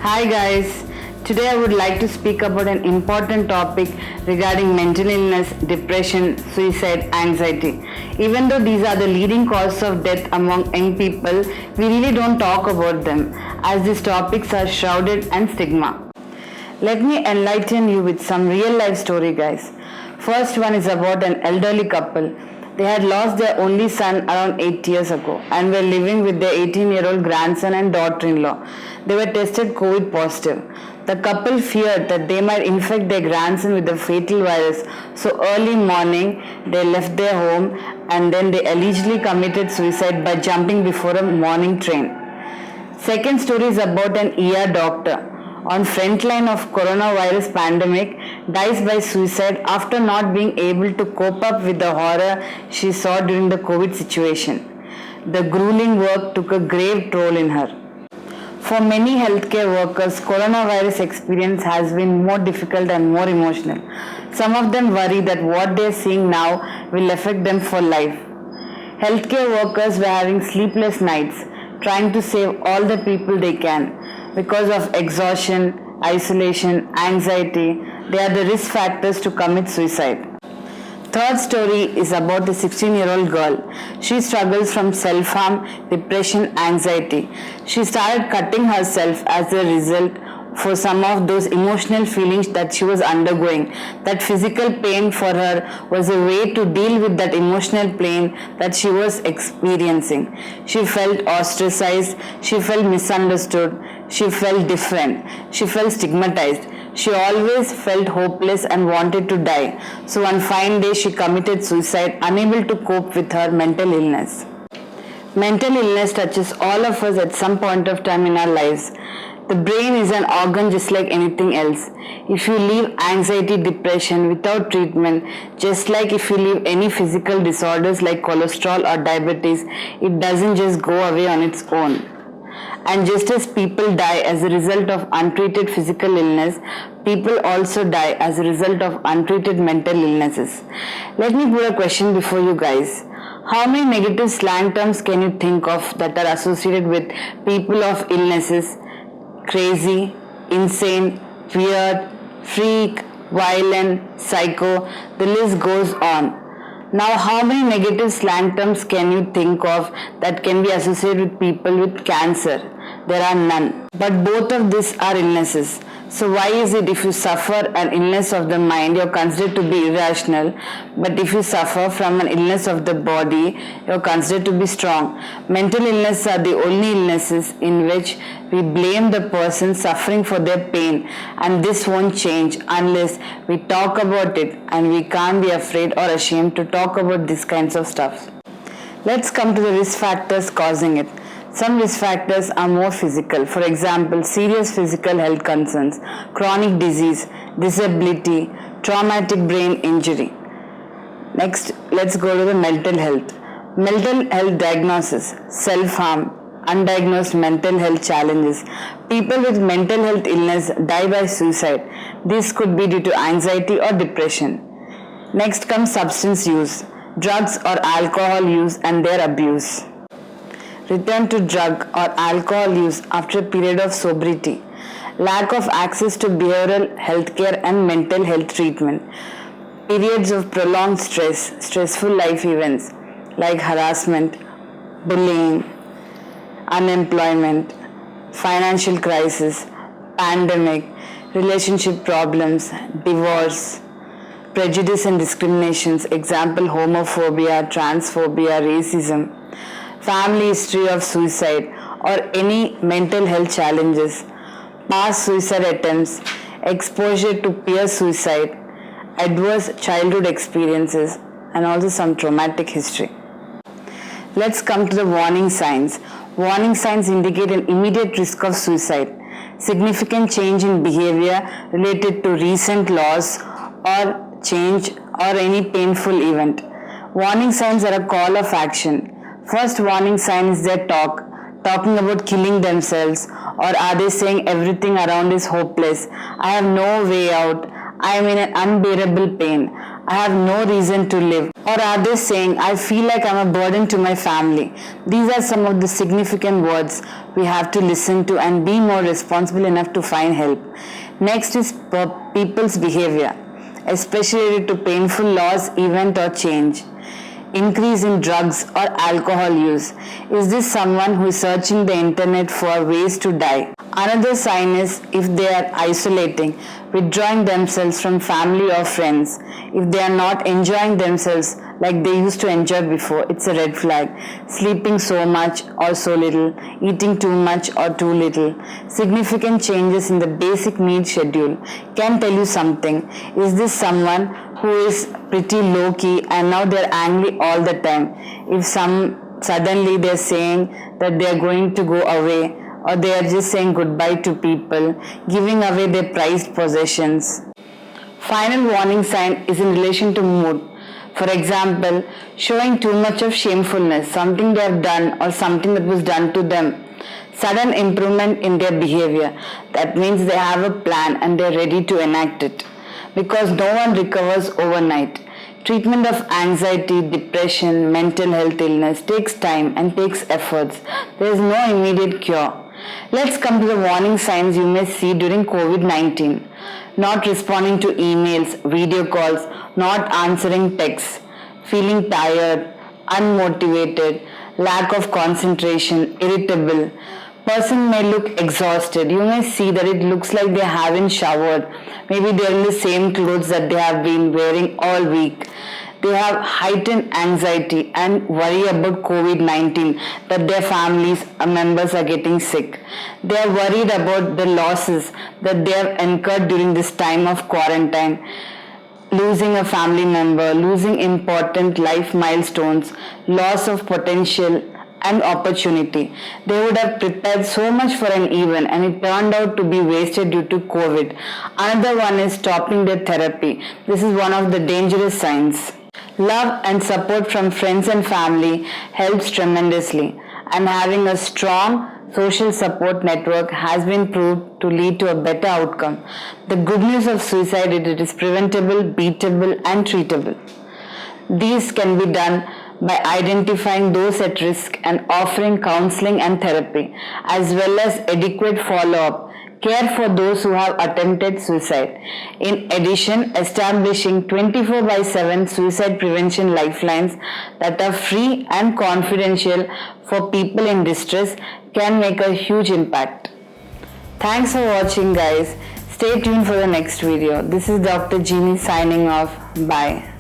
Hi guys, today I would like to speak about an important topic regarding mental illness, depression, suicide, anxiety. Even though these are the leading causes of death among young people, we really don't talk about them as these topics are shrouded in stigma. Let me enlighten you with some real life story guys. First one is about an elderly couple. They had lost their only son around 8 years ago and were living with their 18-year-old grandson and daughter-in-law. They were tested COVID positive. The couple feared that they might infect their grandson with the fatal virus, so early morning they left their home and then they allegedly committed suicide by jumping before a morning train. Second story is about an ER doctor on front line of coronavirus pandemic dies by suicide after not being able to cope up with the horror she saw during the COVID situation. The grueling work took a grave toll in her. For many healthcare workers, coronavirus experience has been more difficult and more emotional. Some of them worry that what they are seeing now will affect them for life. Healthcare workers were having sleepless nights, trying to save all the people they can. Because of exhaustion, isolation, anxiety, they are the risk factors to commit suicide. Third story is about a 16-year-old girl. She struggles from self-harm, depression, anxiety. She started cutting herself as a result for some of those emotional feelings that she was undergoing. That physical pain for her was a way to deal with that emotional pain that she was experiencing. She felt ostracized, she felt misunderstood, she felt different, she felt stigmatized. She always felt hopeless and wanted to die. So one fine day she committed suicide, unable to cope with her mental illness. Mental illness touches all of us at some point of time in our lives. The brain is an organ just like anything else. If you leave anxiety, depression without treatment, just like if you leave any physical disorders like cholesterol or diabetes, it doesn't just go away on its own. And just as people die as a result of untreated physical illness, people also die as a result of untreated mental illnesses. Let me put a question before you guys. How many negative slang terms can you think of that are associated with people of illnesses? Crazy, insane, weird, freak, violent, psycho, the list goes on. Now, how many negative slang terms can you think of that can be associated with people with cancer? There are none. But both of these are illnesses. So why is it if you suffer an illness of the mind, you're considered to be irrational, but if you suffer from an illness of the body, you're considered to be strong? Mental illnesses are the only illnesses in which we blame the person suffering for their pain, and this won't change unless we talk about it, and we can't be afraid or ashamed to talk about these kinds of stuff. Let's come to the risk factors causing it. Some risk factors are more physical. For example, serious physical health concerns, chronic disease, disability, traumatic brain injury. Next, let's go to the mental health. Mental health diagnosis, self-harm, undiagnosed mental health challenges. People with mental health illness die by suicide. This could be due to anxiety or depression. Next comes substance use, drugs or alcohol use and their abuse. Return to drug or alcohol use after a period of sobriety. Lack of access to behavioral health care and mental health treatment. Periods of prolonged stress, stressful life events like harassment, bullying, unemployment, financial crisis, pandemic, relationship problems, divorce, prejudice and discriminations, example homophobia, transphobia, racism, family history of suicide or any mental health challenges, past suicide attempts, exposure to peer suicide, adverse childhood experiences, and also some traumatic history. Let's come to the warning signs. Warning signs indicate an immediate risk of suicide, significant change in behavior related to recent loss or change or any painful event. Warning signs are a call of action. First warning sign is their talking about killing themselves, or are they saying everything around is hopeless, I have no way out, I am in an unbearable pain, I have no reason to live? Or are they saying, I feel like I'm a burden to my family? These are some of the significant words we have to listen to and be more responsible enough to find help. Next is people's behavior, especially related to painful loss, event, or change. Increase in drugs or alcohol use. Is this someone who is searching the internet for ways to die? Another sign is if they are isolating, withdrawing themselves from family or friends. If they are not enjoying themselves like they used to enjoy before, it's a red flag. Sleeping so much or so little, eating too much or too little. Significant changes in the basic need schedule can tell you something. Is this someone who is pretty low key and now they're angry all the time? If suddenly they're saying that they're going to go away, or they are just saying goodbye to people, giving away their prized possessions. Final warning sign is in relation to mood. For example, showing too much of shamefulness, something they have done or something that was done to them. Sudden improvement in their behavior. That means they have a plan and they're ready to enact it. Because no one recovers overnight. Treatment of anxiety, depression, mental health illness takes time and takes efforts. There is no immediate cure. Let's come to the warning signs you may see during COVID-19. Not responding to emails, video calls, not answering texts, feeling tired, unmotivated, lack of concentration, irritable. Person may look exhausted. You may see that it looks like they haven't showered. Maybe they're in the same clothes that they have been wearing all week. They have heightened anxiety and worry about COVID-19, that their families members are getting sick. They are worried about the losses that they have incurred during this time of quarantine. Losing a family member, losing important life milestones, loss of potential and opportunity. They would have prepared so much for an event and it turned out to be wasted due to COVID. Another one is stopping their therapy. This is one of the dangerous signs. Love and support from friends and family helps tremendously, and having a strong social support network has been proved to lead to a better outcome. The good news of suicide is it is preventable, beatable, and treatable. These can be done by identifying those at risk and offering counseling and therapy, as well as adequate follow-up care for those who have attempted suicide. In addition, establishing 24/7 suicide prevention lifelines that are free and confidential for people in distress can make a huge impact. Thanks for watching, guys. Stay tuned for the next video. This is Dr. Jeannie signing off. Bye.